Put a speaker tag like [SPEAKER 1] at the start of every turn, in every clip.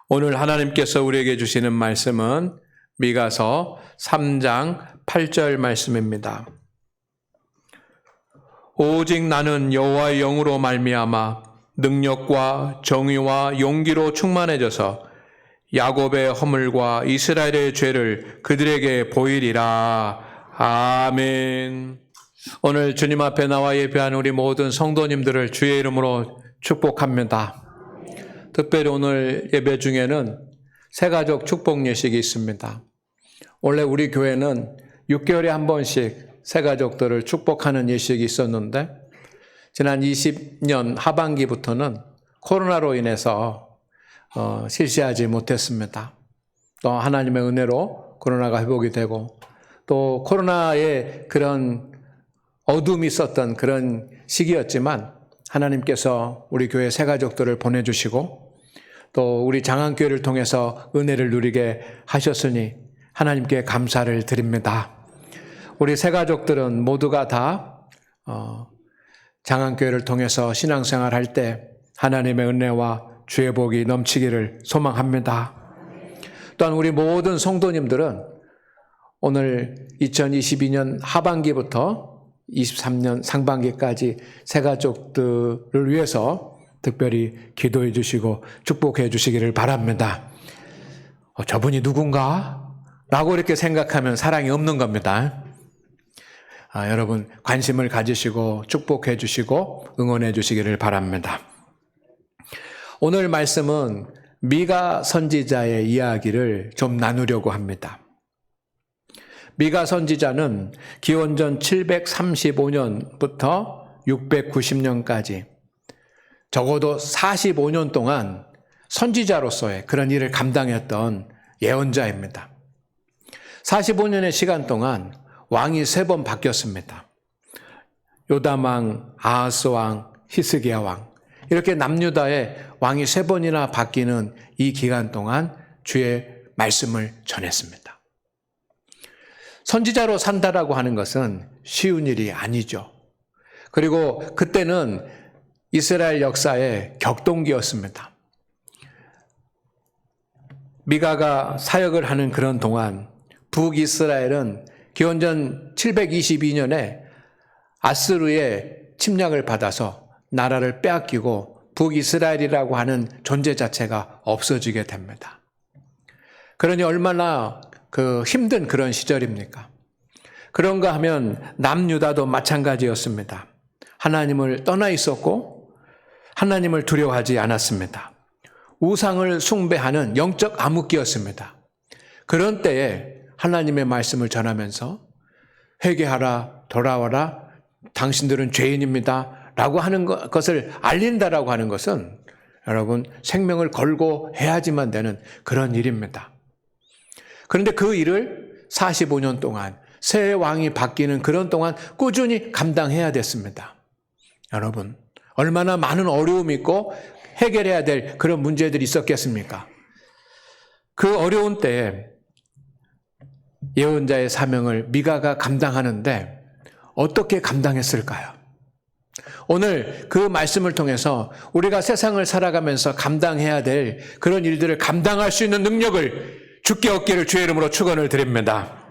[SPEAKER 1] 오늘 하나님께서 우리에게 주시는 말씀은 미가서 3장 8절 말씀입니다. 오직 나는 여호와의 영으로 말미암아 능력과 정의와 용기로 충만해져서 야곱의 허물과 이스라엘의 죄를 그들에게 보이리라. 아멘. 오늘 주님 앞에 나와 예배한 우리 모든 성도님들을 주의 이름으로 축복합니다. 특별히 오늘 예배 중에는 새가족 축복 예식이 있습니다. 원래 우리 교회는 6개월에 한 번씩 새가족들을 축복하는 예식이 있었는데 지난 20년 하반기부터는 코로나로 인해서 실시하지 못했습니다. 또 하나님의 은혜로 코로나가 회복이 되고 또 코로나의 그런 어둠이 있었던 그런 시기였지만 하나님께서 우리 교회 새가족들을 보내주시고 또 우리 장안교회를 통해서 은혜를 누리게 하셨으니 하나님께 감사를 드립니다. 우리 새가족들은 모두가 다 장안교회를 통해서 신앙생활할 때 하나님의 은혜와 주의 복이 넘치기를 소망합니다. 또한 우리 모든 성도님들은 오늘 2022년 하반기부터 23년 상반기까지 새가족들을 위해서 특별히 기도해 주시고 축복해 주시기를 바랍니다. 저분이 누군가? 라고 이렇게 생각하면 사랑이 없는 겁니다. 여러분 관심을 가지시고 축복해 주시고 응원해 주시기를 바랍니다. 오늘 말씀은 미가 선지자의 이야기를 좀 나누려고 합니다. 미가 선지자는 기원전 735년부터 690년까지 적어도 45년 동안 선지자로서의 그런 일을 감당했던 예언자입니다. 45년의 시간 동안 왕이 3번 바뀌었습니다. 요담왕, 아하스왕, 히스기야왕 이렇게 남유다의 왕이 3번이나 바뀌는 이 기간 동안 주의 말씀을 전했습니다. 선지자로 산다라고 하는 것은 쉬운 일이 아니죠. 그리고 그때는 이스라엘 역사의 격동기였습니다. 미가가 사역을 하는 그런 동안 북이스라엘은 기원전 722년에 아스루의 침략을 받아서 나라를 빼앗기고 북이스라엘이라고 하는 존재 자체가 없어지게 됩니다. 그러니 얼마나 힘든 그런 시절입니까? 그런가 하면 남유다도 마찬가지였습니다. 하나님을 떠나 있었고 하나님을 두려워하지 않았습니다. 우상을 숭배하는 영적 암흑기였습니다. 그런 때에 하나님의 말씀을 전하면서 회개하라, 돌아와라, 당신들은 죄인입니다 라고 하는 것을 알린다라고 하는 것은 여러분 생명을 걸고 해야지만 되는 그런 일입니다. 그런데 그 일을 45년 동안 새 왕이 바뀌는 그런 동안 꾸준히 감당해야 됐습니다. 여러분 얼마나 많은 어려움이 있고 해결해야 될 그런 문제들이 있었겠습니까? 그 어려운 때에 예언자의 사명을 미가가 감당하는데 어떻게 감당했을까요? 오늘 그 말씀을 통해서 우리가 세상을 살아가면서 감당해야 될 그런 일들을 감당할 수 있는 능력을 주께 얻기를 주의 이름으로 축원을 드립니다.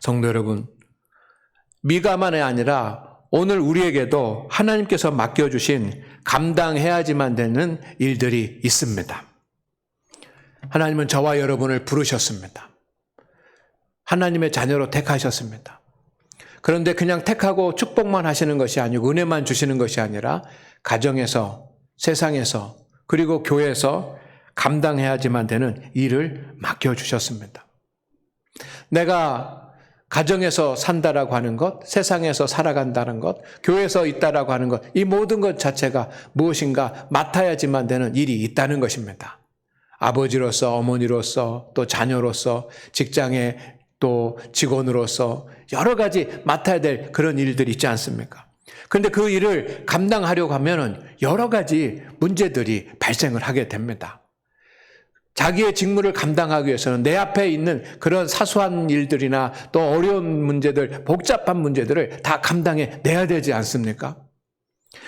[SPEAKER 1] 성도 여러분, 미가만이 아니라 오늘 우리에게도 하나님께서 맡겨주신 감당해야지만 되는 일들이 있습니다. 하나님은 저와 여러분을 부르셨습니다. 하나님의 자녀로 택하셨습니다. 그런데 그냥 택하고 축복만 하시는 것이 아니고 은혜만 주시는 것이 아니라 가정에서, 세상에서, 그리고 교회에서 감당해야지만 되는 일을 맡겨주셨습니다. 내가 가정에서 산다라고 하는 것, 세상에서 살아간다는 것, 교회에서 있다라고 하는 것, 이 모든 것 자체가 무엇인가 맡아야지만 되는 일이 있다는 것입니다. 아버지로서, 어머니로서, 또 자녀로서, 직장의 또 직원으로서 여러 가지 맡아야 될 그런 일들이 있지 않습니까? 그런데 그 일을 감당하려고 하면은 여러 가지 문제들이 발생을 하게 됩니다. 자기의 직무를 감당하기 위해서는 내 앞에 있는 그런 사소한 일들이나 또 어려운 문제들, 복잡한 문제들을 다 감당해 내야 되지 않습니까?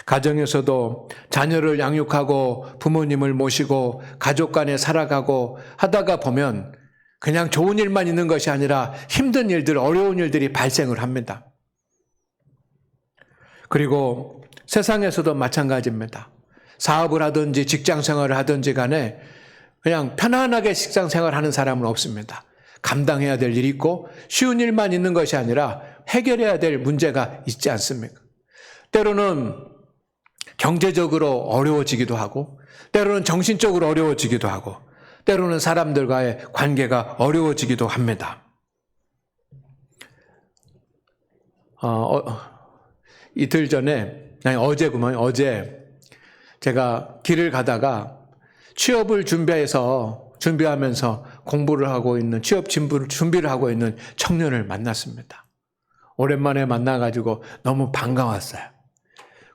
[SPEAKER 1] 가정에서도 자녀를 양육하고 부모님을 모시고 가족 간에 살아가고 하다가 보면 그냥 좋은 일만 있는 것이 아니라 힘든 일들, 어려운 일들이 발생을 합니다. 그리고 세상에서도 마찬가지입니다. 사업을 하든지 직장 생활을 하든지 간에 그냥 편안하게 직장 생활하는 사람은 없습니다. 감당해야 될 일이 있고 쉬운 일만 있는 것이 아니라 해결해야 될 문제가 있지 않습니까? 때로는 경제적으로 어려워지기도 하고 때로는 정신적으로 어려워지기도 하고 때로는 사람들과의 관계가 어려워지기도 합니다. 이틀 전에, 어제 제가 길을 가다가 취업을 준비하면서 공부를 하고 있는, 취업 준비를 하고 있는 청년을 만났습니다. 오랜만에 만나가지고 너무 반가웠어요.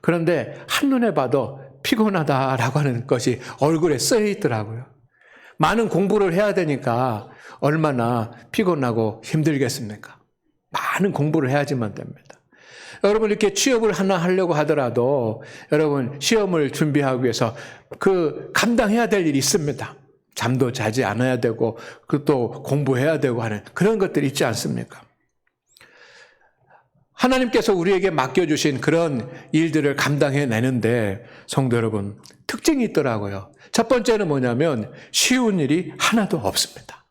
[SPEAKER 1] 그런데 한눈에 봐도 피곤하다라고 하는 것이 얼굴에 쓰여 있더라고요. 많은 공부를 해야 되니까 얼마나 피곤하고 힘들겠습니까? 많은 공부를 해야지만 됩니다. 여러분 이렇게 취업을 하나 하려고 하더라도 여러분 시험을 준비하기 위해서 감당해야 될 일이 있습니다. 잠도 자지 않아야 되고 또 공부해야 되고 하는 그런 것들이 있지 않습니까? 하나님께서 우리에게 맡겨주신 그런 일들을 감당해내는데 성도 여러분 특징이 있더라고요. 첫 번째는 뭐냐면 쉬운 일이 하나도 없습니다.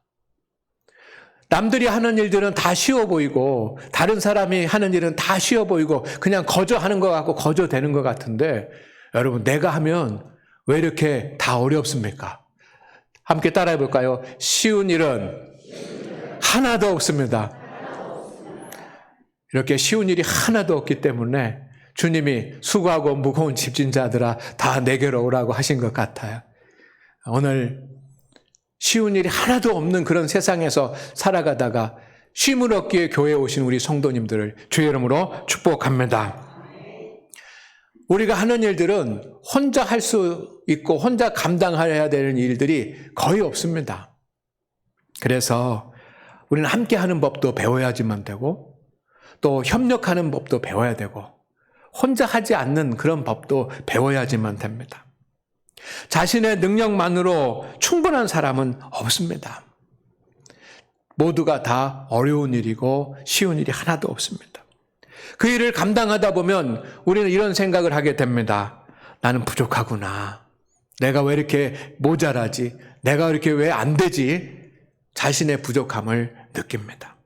[SPEAKER 1] 남들이 하는 일들은 다 쉬워 보이고 다른 사람이 하는 일은 다 쉬워 보이고 그냥 거저하는 것 같고 거저되는 것 같은데 여러분 내가 하면 왜 이렇게 다 어렵습니까? 함께 따라해 볼까요? 쉬운 일은 하나도 없습니다. 이렇게 쉬운 일이 하나도 없기 때문에 주님이 수고하고 무거운 짐진 자들아 다 내게로 오라고 하신 것 같아요. 오늘 쉬운 일이 하나도 없는 그런 세상에서 살아가다가 쉼을 얻기 위해 교회에 오신 우리 성도님들을 주의 이름으로 축복합니다. 우리가 하는 일들은 혼자 할 수 있고 혼자 감당해야 되는 일들이 거의 없습니다. 그래서 우리는 함께 하는 법도 배워야지만 되고 또 협력하는 법도 배워야 되고 혼자 하지 않는 그런 법도 배워야지만 됩니다. 자신의 능력만으로 충분한 사람은 없습니다. 모두가 다 어려운 일이고 쉬운 일이 하나도 없습니다. 그 일을 감당하다 보면 우리는 이런 생각을 하게 됩니다. 나는 부족하구나. 내가 왜 이렇게 모자라지? 내가 이렇게 왜 안 되지? 자신의 부족함을 느낍니다.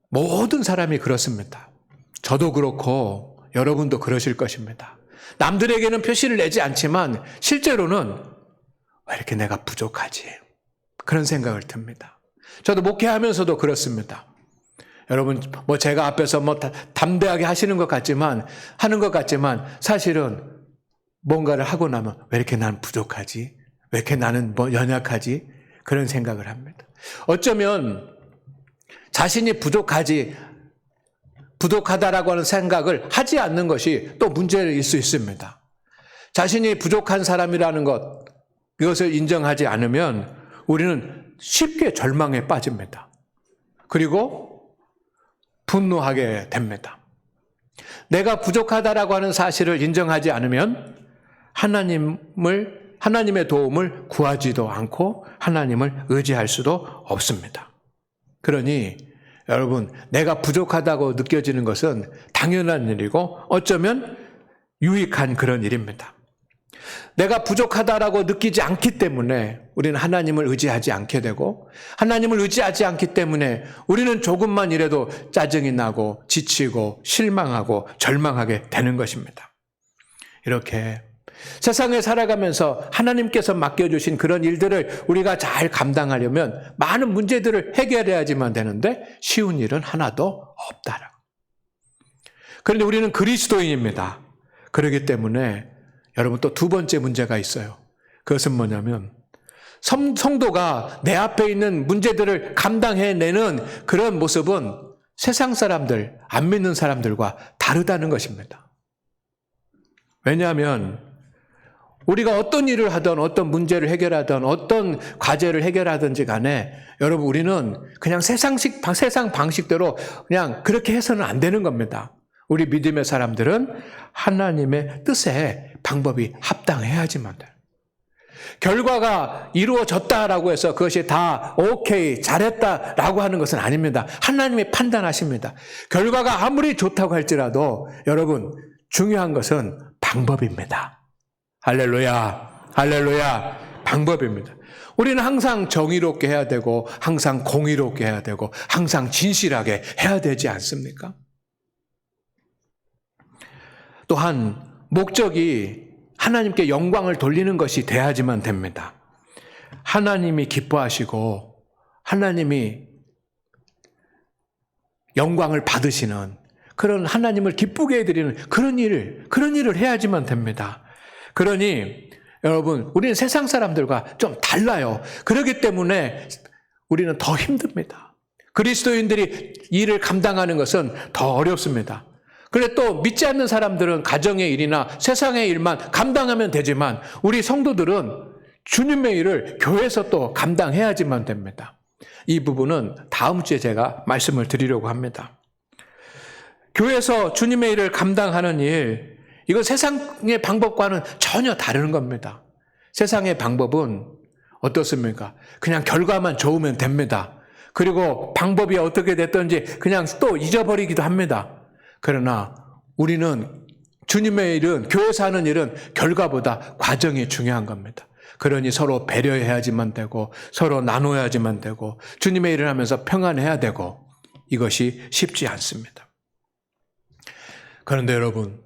[SPEAKER 1] 모든 사람이 그렇습니다. 저도 그렇고 여러분도 그러실 것입니다. 남들에게는 표시를 내지 않지만 실제로는 왜 이렇게 내가 부족하지? 그런 생각을 듭니다. 저도 목회하면서도 그렇습니다. 여러분 제가 앞에서 담대하게 하는 것 같지만 사실은 뭔가를 하고 나면 왜 이렇게 나는 부족하지? 왜 이렇게 나는 연약하지? 그런 생각을 합니다. 어쩌면 자신이 부족하다라고 하는 생각을 하지 않는 것이 또 문제일 수 있습니다. 자신이 부족한 사람이라는 이것을 인정하지 않으면 우리는 쉽게 절망에 빠집니다. 그리고 분노하게 됩니다. 내가 부족하다라고 하는 사실을 인정하지 않으면 하나님의 도움을 구하지도 않고 하나님을 의지할 수도 없습니다. 그러니 여러분 내가 부족하다고 느껴지는 것은 당연한 일이고 어쩌면 유익한 그런 일입니다. 내가 부족하다라고 느끼지 않기 때문에 우리는 하나님을 의지하지 않게 되고 하나님을 의지하지 않기 때문에 우리는 조금만 일해도 짜증이 나고 지치고 실망하고 절망하게 되는 것입니다. 이렇게 세상에 살아가면서 하나님께서 맡겨주신 그런 일들을 우리가 잘 감당하려면 많은 문제들을 해결해야지만 되는데 쉬운 일은 하나도 없다라고. 그런데 우리는 그리스도인입니다. 그렇기 때문에 여러분 또 두 번째 문제가 있어요. 그것은 뭐냐면 성도가 내 앞에 있는 문제들을 감당해내는 그런 모습은 세상 사람들, 안 믿는 사람들과 다르다는 것입니다. 왜냐하면 우리가 어떤 일을 하든 어떤 문제를 해결하든 어떤 과제를 해결하든지 간에 여러분 우리는 그냥 세상 방식대로 그냥 그렇게 해서는 안 되는 겁니다. 우리 믿음의 사람들은 하나님의 뜻에 방법이 합당해야지만 돼요. 결과가 이루어졌다라고 해서 그것이 다 오케이, 잘했다라고 하는 것은 아닙니다. 하나님이 판단하십니다. 결과가 아무리 좋다고 할지라도 여러분, 중요한 것은 방법입니다. 할렐루야, 할렐루야, 방법입니다. 우리는 항상 정의롭게 해야 되고 항상 공의롭게 해야 되고 항상 진실하게 해야 되지 않습니까? 또한 목적이 하나님께 영광을 돌리는 것이 돼야지만 됩니다. 하나님이 기뻐하시고 하나님이 영광을 받으시는 그런 하나님을 기쁘게 해드리는 그런 일을 해야지만 됩니다. 그러니 여러분, 우리는 세상 사람들과 좀 달라요. 그렇기 때문에 우리는 더 힘듭니다. 그리스도인들이 일을 감당하는 것은 더 어렵습니다. 그래 또 믿지 않는 사람들은 가정의 일이나 세상의 일만 감당하면 되지만 우리 성도들은 주님의 일을 교회에서 또 감당해야지만 됩니다. 이 부분은 다음 주에 제가 말씀을 드리려고 합니다. 교회에서 주님의 일을 감당하는 일, 이건 세상의 방법과는 전혀 다른 겁니다. 세상의 방법은 어떻습니까? 그냥 결과만 좋으면 됩니다. 그리고 방법이 어떻게 됐든지 그냥 또 잊어버리기도 합니다. 그러나 우리는 주님의 일은, 교회에서 하는 일은 결과보다 과정이 중요한 겁니다. 그러니 서로 배려해야지만 되고 서로 나눠야지만 되고 주님의 일을 하면서 평안해야 되고 이것이 쉽지 않습니다. 그런데 여러분,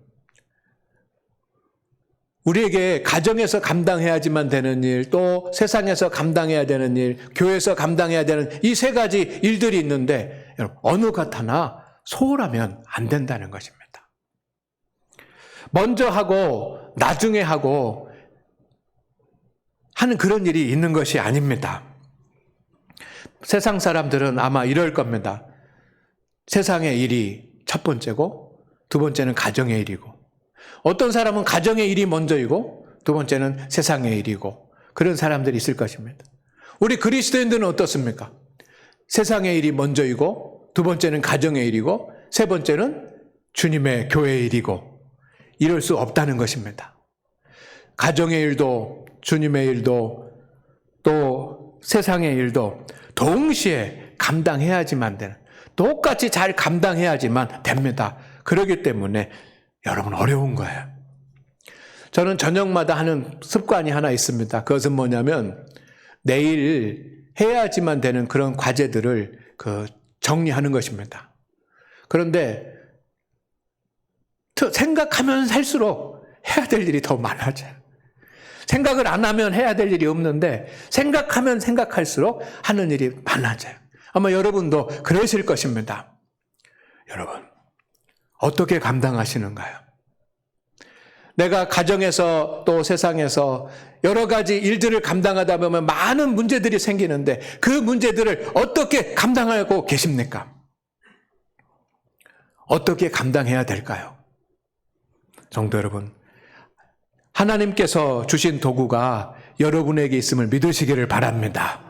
[SPEAKER 1] 우리에게 가정에서 감당해야지만 되는 일, 또 세상에서 감당해야 되는 일, 교회에서 감당해야 되는 이 세 가지 일들이 있는데 여러분, 어느 것 하나 소홀하면 안 된다는 것입니다. 먼저 하고 나중에 하고 하는 그런 일이 있는 것이 아닙니다. 세상 사람들은 아마 이럴 겁니다. 세상의 일이 첫 번째고 두 번째는 가정의 일이고 어떤 사람은 가정의 일이 먼저이고 두 번째는 세상의 일이고 그런 사람들이 있을 것입니다. 우리 그리스도인들은 어떻습니까? 세상의 일이 먼저이고 두 번째는 가정의 일이고 세 번째는 주님의 교회의 일이고 이럴 수 없다는 것입니다. 가정의 일도 주님의 일도 또 세상의 일도 동시에 감당해야지만 되는, 똑같이 잘 감당해야지만 됩니다. 그렇기 때문에 여러분 어려운 거예요. 저는 저녁마다 하는 습관이 하나 있습니다. 그것은 뭐냐면 내일 해야지만 되는 그런 과제들을 정리하는 것입니다. 그런데 생각하면 할수록 해야 될 일이 더 많아져요. 생각을 안 하면 해야 될 일이 없는데 생각하면 생각할수록 하는 일이 많아져요. 아마 여러분도 그러실 것입니다. 여러분, 어떻게 감당하시는가요? 내가 가정에서 또 세상에서 여러 가지 일들을 감당하다 보면 많은 문제들이 생기는데 그 문제들을 어떻게 감당하고 계십니까? 어떻게 감당해야 될까요? 성도 여러분, 하나님께서 주신 도구가 여러분에게 있음을 믿으시기를 바랍니다.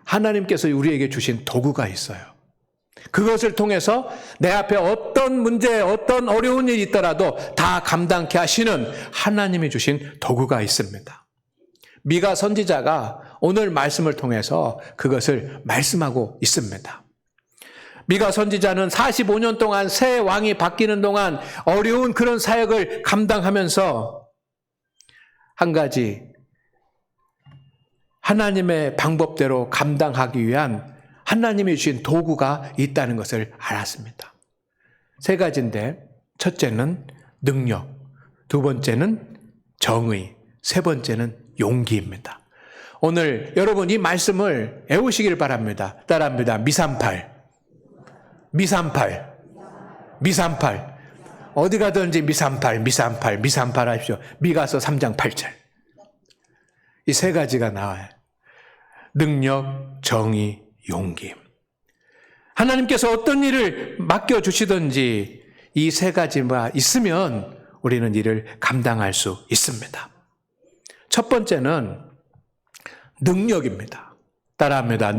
[SPEAKER 1] 하나님께서 우리에게 주신 도구가 있어요. 그것을 통해서 내 앞에 어떤 문제, 어떤 어려운 일이 있더라도 다 감당케 하시는 하나님이 주신 도구가 있습니다. 미가 선지자가 오늘 말씀을 통해서 그것을 말씀하고 있습니다. 미가 선지자는 45년 동안 새 왕이 바뀌는 동안 어려운 그런 사역을 감당하면서 한 가지 하나님의 방법대로 감당하기 위한 하나님이 주신 도구가 있다는 것을 알았습니다. 세 가지인데 첫째는 능력, 두 번째는 정의, 세 번째는 용기입니다. 오늘 여러분 이 말씀을 외우시길 바랍니다. 따라합니다. 미삼팔. 어디 가든지 미삼팔 하십시오. 미가서 3장 8절. 이 세 가지가 나와요. 능력, 정의, 용기. 하나님께서 어떤 일을 맡겨주시든지 이 세 가지가 있으면 우리는 이를 감당할 수 있습니다. 첫 번째는 능력입니다. 따라합니다.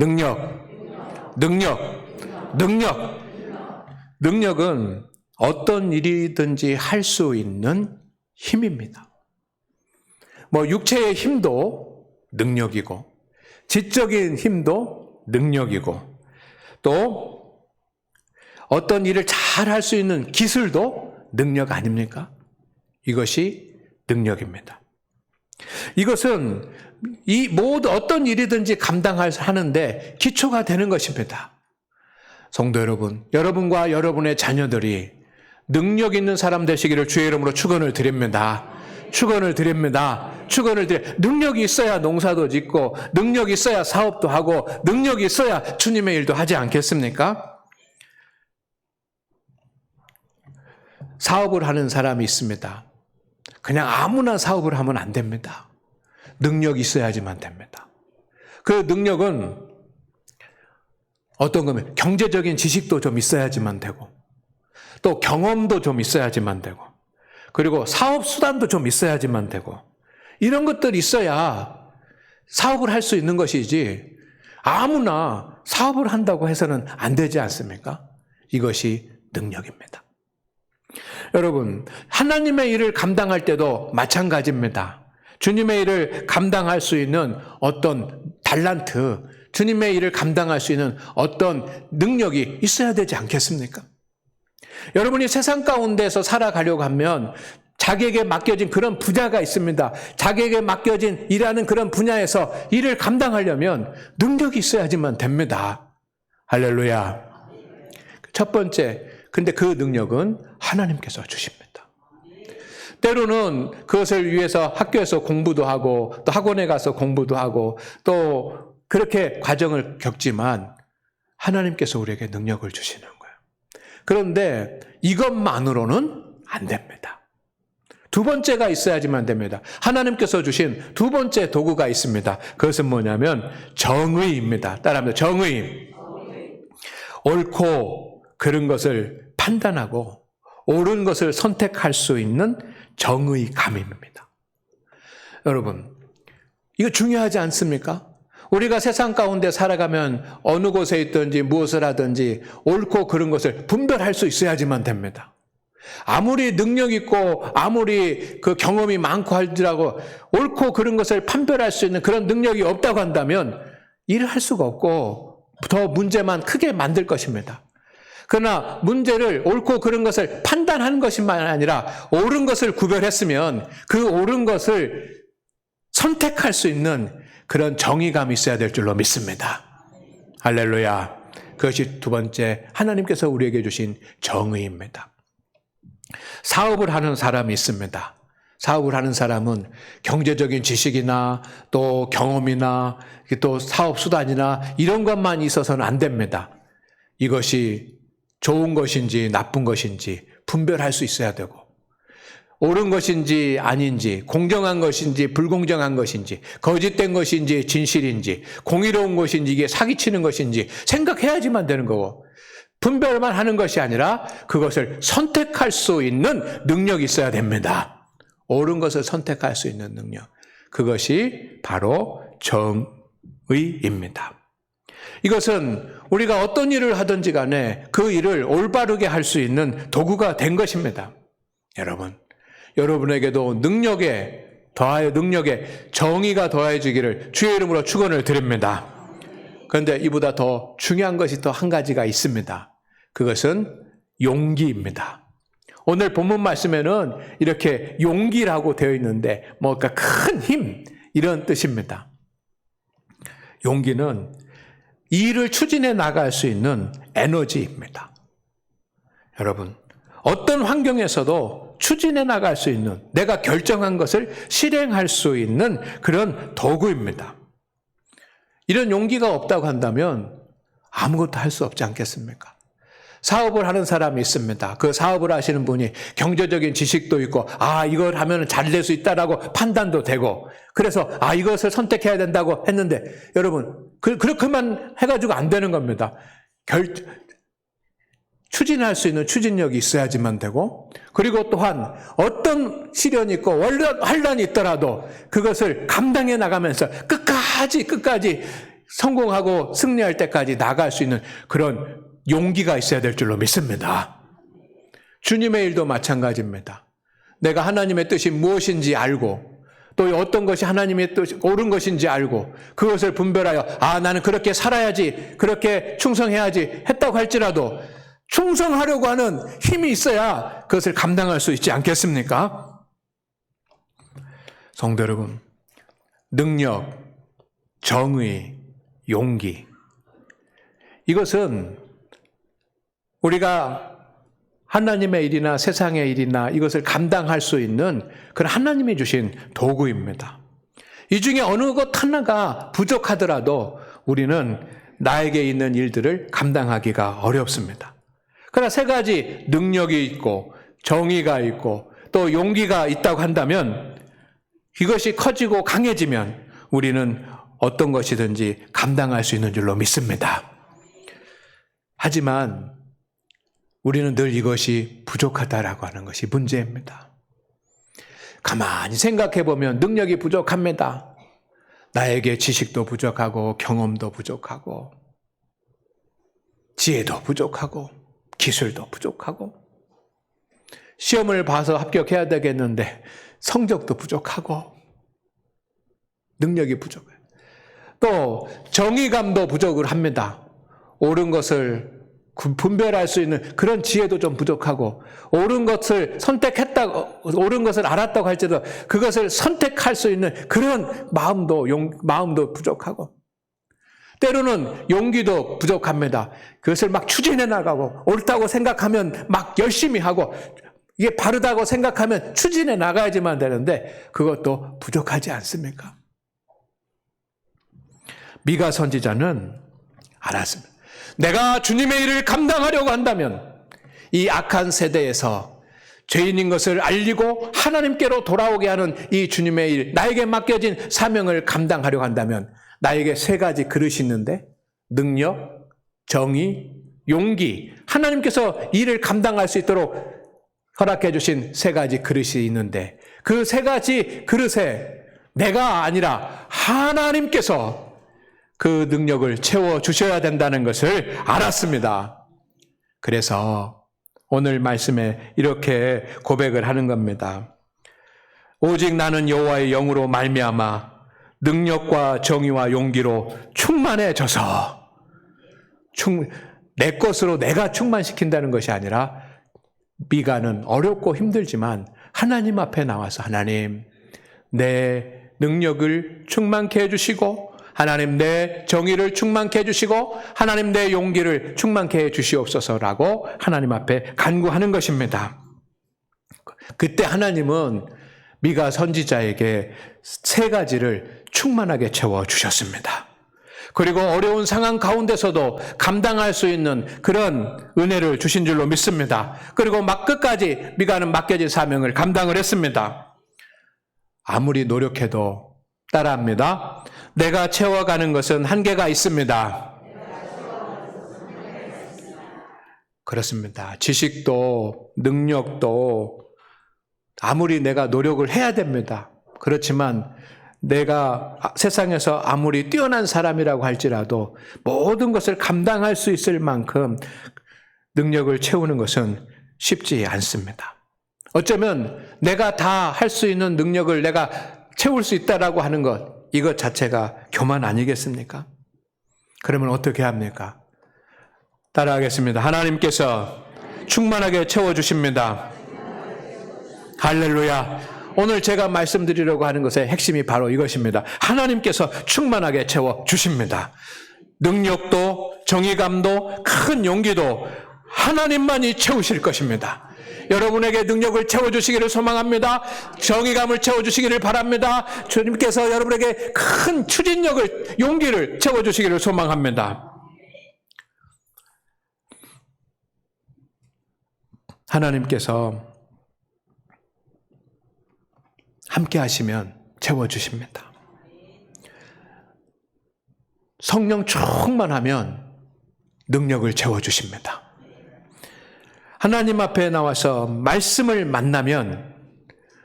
[SPEAKER 1] 능력은 어떤 일이든지 할 수 있는 힘입니다. 육체의 힘도 능력이고, 지적인 힘도 능력이고, 또 어떤 일을 잘 할 수 있는 기술도 능력 아닙니까? 이것이 능력입니다. 이것은 이 모두 어떤 일이든지 감당하는데 기초가 되는 것입니다. 성도 여러분, 여러분과 여러분의 자녀들이 능력 있는 사람 되시기를 주의 이름으로 축원을 드립니다. 축원을 드립니다. 축원을 드려. 능력이 있어야 농사도 짓고, 능력이 있어야 사업도 하고, 능력이 있어야 주님의 일도 하지 않겠습니까? 사업을 하는 사람이 있습니다. 그냥 아무나 사업을 하면 안 됩니다. 능력이 있어야지만 됩니다. 그 능력은 어떤 거면 경제적인 지식도 좀 있어야지만 되고, 또 경험도 좀 있어야지만 되고, 그리고 사업 수단도 좀 있어야지만 되고, 이런 것들이 있어야 사업을 할 수 있는 것이지 아무나 사업을 한다고 해서는 안 되지 않습니까? 이것이 능력입니다. 여러분, 하나님의 일을 감당할 때도 마찬가지입니다. 주님의 일을 감당할 수 있는 어떤 달란트, 주님의 일을 감당할 수 있는 어떤 능력이 있어야 되지 않겠습니까? 여러분이 세상 가운데서 살아가려고 하면 자기에게 맡겨진 그런 분야가 있습니다. 자기에게 맡겨진 일하는 그런 분야에서 일을 감당하려면 능력이 있어야지만 됩니다. 할렐루야. 첫 번째, 근데 그 능력은 하나님께서 주십니다. 때로는 그것을 위해서 학교에서 공부도 하고, 또 학원에 가서 공부도 하고, 또 그렇게 과정을 겪지만 하나님께서 우리에게 능력을 주시는 거예요. 그런데 이것만으로는 안 됩니다. 두 번째가 있어야지만 됩니다. 하나님께서 주신 두 번째 도구가 있습니다. 그것은 뭐냐면 정의입니다. 따라합니다. 정의. 옳고 그른 것을 판단하고 옳은 것을 선택할 수 있는 정의감입니다. 여러분, 이거 중요하지 않습니까? 우리가 세상 가운데 살아가면 어느 곳에 있든지 무엇을 하든지 옳고 그른 것을 분별할 수 있어야지만 됩니다. 아무리 능력 있고 아무리 그 경험이 많고 할지라도 옳고 그른 것을 판별할 수 있는 그런 능력이 없다고 한다면 일을 할 수가 없고 더 문제만 크게 만들 것입니다. 그러나 문제를 옳고 그른 것을 판단하는 것뿐만 아니라 옳은 것을 구별했으면 그 옳은 것을 선택할 수 있는 그런 정의감이 있어야 될 줄로 믿습니다. 할렐루야. 그것이 두 번째 하나님께서 우리에게 주신 정의입니다. 사업을 하는 사람이 있습니다. 사업을 하는 사람은 경제적인 지식이나 또 경험이나 또 사업 수단이나 이런 것만 있어서는 안 됩니다. 이것이 좋은 것인지 나쁜 것인지 분별할 수 있어야 되고, 옳은 것인지 아닌지, 공정한 것인지 불공정한 것인지, 거짓된 것인지 진실인지, 공의로운 것인지 이게 사기치는 것인지 생각해야지만 되는 거고, 분별만 하는 것이 아니라 그것을 선택할 수 있는 능력이 있어야 됩니다. 옳은 것을 선택할 수 있는 능력. 그것이 바로 정의입니다. 이것은 우리가 어떤 일을 하든지 간에 그 일을 올바르게 할 수 있는 도구가 된 것입니다. 여러분, 여러분에게도 능력에 정의가 더해지기를 주의 이름으로 축원을 드립니다. 그런데 이보다 더 중요한 것이 또 한 가지가 있습니다. 그것은 용기입니다. 오늘 본문 말씀에는 이렇게 용기라고 되어 있는데 뭔가 큰 힘 이런 뜻입니다. 용기는 일을 추진해 나갈 수 있는 에너지입니다. 여러분, 어떤 환경에서도 추진해 나갈 수 있는, 내가 결정한 것을 실행할 수 있는 그런 도구입니다. 이런 용기가 없다고 한다면 아무것도 할 수 없지 않겠습니까? 사업을 하는 사람이 있습니다. 그 사업을 하시는 분이 경제적인 지식도 있고, 이걸 하면 잘 될 수 있다라고 판단도 되고, 그래서 이것을 선택해야 된다고 했는데, 여러분, 그렇게만 해가지고 안 되는 겁니다. 추진할 수 있는 추진력이 있어야지만 되고, 그리고 또한 어떤 시련이 있고 환란이 있더라도 그것을 감당해 나가면서 끝까지 성공하고 승리할 때까지 나갈 수 있는 그런 용기가 있어야 될 줄로 믿습니다. 주님의 일도 마찬가지입니다. 내가 하나님의 뜻이 무엇인지 알고 또 어떤 것이 하나님의 뜻이 옳은 것인지 알고 그것을 분별하여 나는 그렇게 살아야지, 그렇게 충성해야지 했다고 할지라도 충성하려고 하는 힘이 있어야 그것을 감당할 수 있지 않겠습니까? 성도 여러분, 능력, 정의, 용기, 이것은 우리가 하나님의 일이나 세상의 일이나 이것을 감당할 수 있는 그런 하나님이 주신 도구입니다. 이 중에 어느 것 하나가 부족하더라도 우리는 나에게 있는 일들을 감당하기가 어렵습니다. 그러나 세 가지 능력이 있고 정의가 있고 또 용기가 있다고 한다면 이것이 커지고 강해지면 우리는 어떤 것이든지 감당할 수 있는 줄로 믿습니다. 하지만 우리는 늘 이것이 부족하다라고 하는 것이 문제입니다. 가만히 생각해 보면 능력이 부족합니다. 나에게 지식도 부족하고 경험도 부족하고 지혜도 부족하고 기술도 부족하고 시험을 봐서 합격해야 되겠는데 성적도 부족하고 능력이 부족해요. 또 정의감도 부족을 합니다. 옳은 것을 분별할 수 있는 그런 지혜도 좀 부족하고 옳은 것을 선택했다고 옳은 것을 알았다고 할지라도 그것을 선택할 수 있는 그런 마음도 부족하고 때로는 용기도 부족합니다. 그것을 막 추진해 나가고 옳다고 생각하면 막 열심히 하고 이게 바르다고 생각하면 추진해 나가야지만 되는데 그것도 부족하지 않습니까? 미가 선지자는 알았습니다. 내가 주님의 일을 감당하려고 한다면 이 악한 세대에서 죄인인 것을 알리고 하나님께로 돌아오게 하는 이 주님의 일, 나에게 맡겨진 사명을 감당하려고 한다면 나에게 세 가지 그릇이 있는데 능력, 정의, 용기, 하나님께서 일을 감당할 수 있도록 허락해 주신 세 가지 그릇이 있는데 그 세 가지 그릇에 내가 아니라 하나님께서 그 능력을 채워주셔야 된다는 것을 알았습니다. 그래서 오늘 말씀에 이렇게 고백을 하는 겁니다. 오직 나는 여호와의 영으로 말미암아 능력과 정의와 용기로 충만해져서 내 것으로 내가 충만시킨다는 것이 아니라 미가는 어렵고 힘들지만 하나님 앞에 나와서 하나님 내 능력을 충만케 해주시고 하나님 내 정의를 충만케 해주시고 하나님 내 용기를 충만케 해주시옵소서라고 하나님 앞에 간구하는 것입니다. 그때 하나님은 미가 선지자에게 세 가지를 충만하게 채워주셨습니다. 그리고 어려운 상황 가운데서도 감당할 수 있는 그런 은혜를 주신 줄로 믿습니다. 그리고 끝까지 미가는 맡겨진 사명을 감당을 했습니다. 아무리 노력해도 따라합니다. 내가 채워가는 것은 한계가 있습니다. 그렇습니다. 지식도 능력도 아무리 내가 노력을 해야 됩니다. 그렇지만 내가 세상에서 아무리 뛰어난 사람이라고 할지라도 모든 것을 감당할 수 있을 만큼 능력을 채우는 것은 쉽지 않습니다. 어쩌면 내가 다 할 수 있는 능력을 내가 채울 수 있다라고 하는 것, 이것 자체가 교만 아니겠습니까? 그러면 어떻게 합니까? 따라하겠습니다. 하나님께서 충만하게 채워주십니다. 할렐루야. 오늘 제가 말씀드리려고 하는 것의 핵심이 바로 이것입니다. 하나님께서 충만하게 채워주십니다. 능력도 정의감도 큰 용기도 하나님만이 채우실 것입니다. 여러분에게 능력을 채워주시기를 소망합니다. 정의감을 채워주시기를 바랍니다. 주님께서 여러분에게 큰 추진력을, 용기를 채워주시기를 소망합니다. 하나님께서 함께 하시면 채워주십니다. 성령 충만하면 능력을 채워주십니다. 하나님 앞에 나와서 말씀을 만나면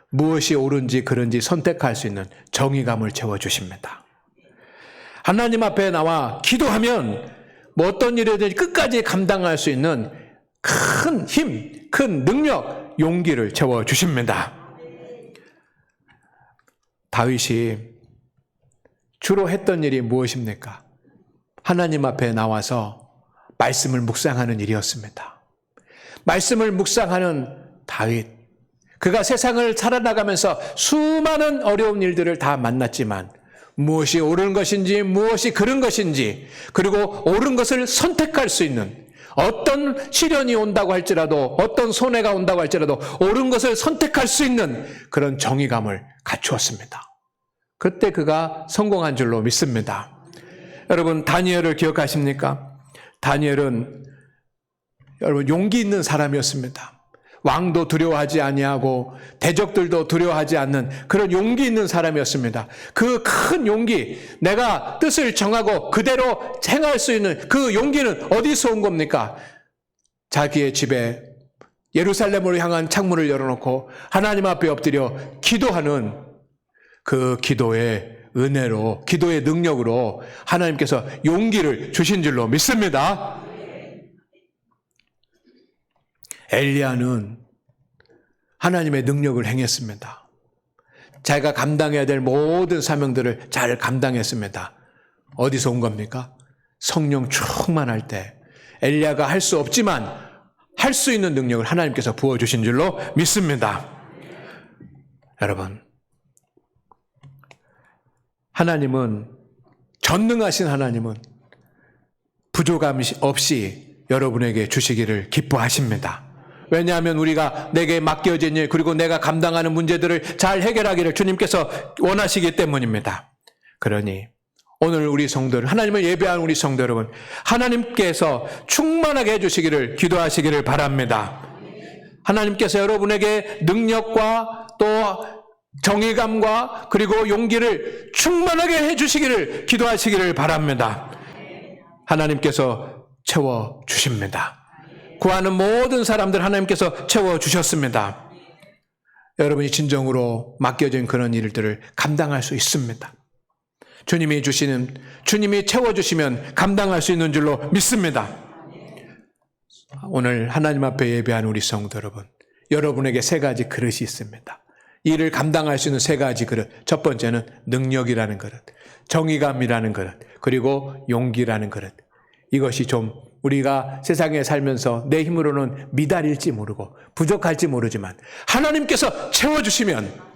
[SPEAKER 1] 무엇이 옳은지 그른지 선택할 수 있는 정의감을 채워주십니다. 하나님 앞에 나와 기도하면 뭐 어떤 일이든지 끝까지 감당할 수 있는 큰 힘, 큰 능력, 용기를 채워주십니다. 다윗이 주로 했던 일이 무엇입니까? 하나님 앞에 나와서 말씀을 묵상하는 일이었습니다. 말씀을 묵상하는 다윗, 그가 세상을 살아나가면서 수많은 어려운 일들을 다 만났지만 무엇이 옳은 것인지 무엇이 그른 것인지, 그리고 옳은 것을 선택할 수 있는, 어떤 시련이 온다고 할지라도, 어떤 손해가 온다고 할지라도 옳은 것을 선택할 수 있는 그런 정의감을 갖추었습니다. 그때 그가 성공한 줄로 믿습니다. 여러분, 다니엘을 기억하십니까? 다니엘은 여러분 용기 있는 사람이었습니다. 왕도 두려워하지 아니하고 대적들도 두려워하지 않는 그런 용기 있는 사람이었습니다. 그 큰 용기, 내가 뜻을 정하고 그대로 행할 수 있는 그 용기는 어디서 온 겁니까? 자기의 집에 예루살렘으로 향한 창문을 열어놓고 하나님 앞에 엎드려 기도하는 그 기도의 은혜로, 기도의 능력으로 하나님께서 용기를 주신 줄로 믿습니다. 엘리야는 하나님의 능력을 행했습니다. 자기가 감당해야 될 모든 사명들을 잘 감당했습니다. 어디서 온 겁니까? 성령 충만할 때 엘리야가 할 수 없지만 할 수 있는 능력을 하나님께서 부어주신 줄로 믿습니다. 여러분, 하나님은, 전능하신 하나님은 부족함 없이 여러분에게 주시기를 기뻐하십니다. 왜냐하면 우리가 내게 맡겨진 일, 그리고 내가 감당하는 문제들을 잘 해결하기를 주님께서 원하시기 때문입니다. 그러니 오늘 우리 성도들, 하나님을 예배하는 우리 성도 여러분, 하나님께서 충만하게 해주시기를 기도하시기를 바랍니다. 하나님께서 여러분에게 능력과 또 정의감과 그리고 용기를 충만하게 해주시기를 기도하시기를 바랍니다. 하나님께서 채워주십니다. 구하는 모든 사람들 하나님께서 채워주셨습니다. 여러분이 진정으로 맡겨진 그런 일들을 감당할 수 있습니다. 주님이 채워주시면 감당할 수 있는 줄로 믿습니다. 오늘 하나님 앞에 예배하는 우리 성도 여러분, 여러분에게 세 가지 그릇이 있습니다. 이 일을 감당할 수 있는 세 가지 그릇. 첫 번째는 능력이라는 그릇, 정의감이라는 그릇, 그리고 용기라는 그릇. 이것이 좀 우리가 세상에 살면서 내 힘으로는 미달일지 모르고 부족할지 모르지만 하나님께서 채워주시면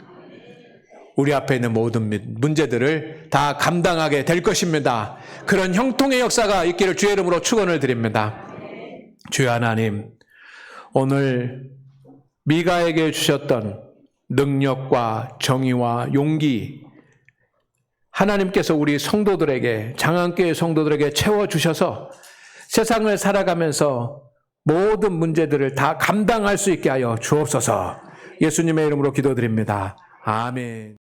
[SPEAKER 1] 우리 앞에 있는 모든 문제들을 다 감당하게 될 것입니다. 그런 형통의 역사가 있기를 주의 이름으로 축원을 드립니다. 주여 하나님, 오늘 미가에게 주셨던 능력과 정의와 용기, 하나님께서 우리 성도들에게, 장안교회 성도들에게 채워주셔서 세상을 살아가면서 모든 문제들을 다 감당할 수 있게 하여 주옵소서. 예수님의 이름으로 기도드립니다. 아멘.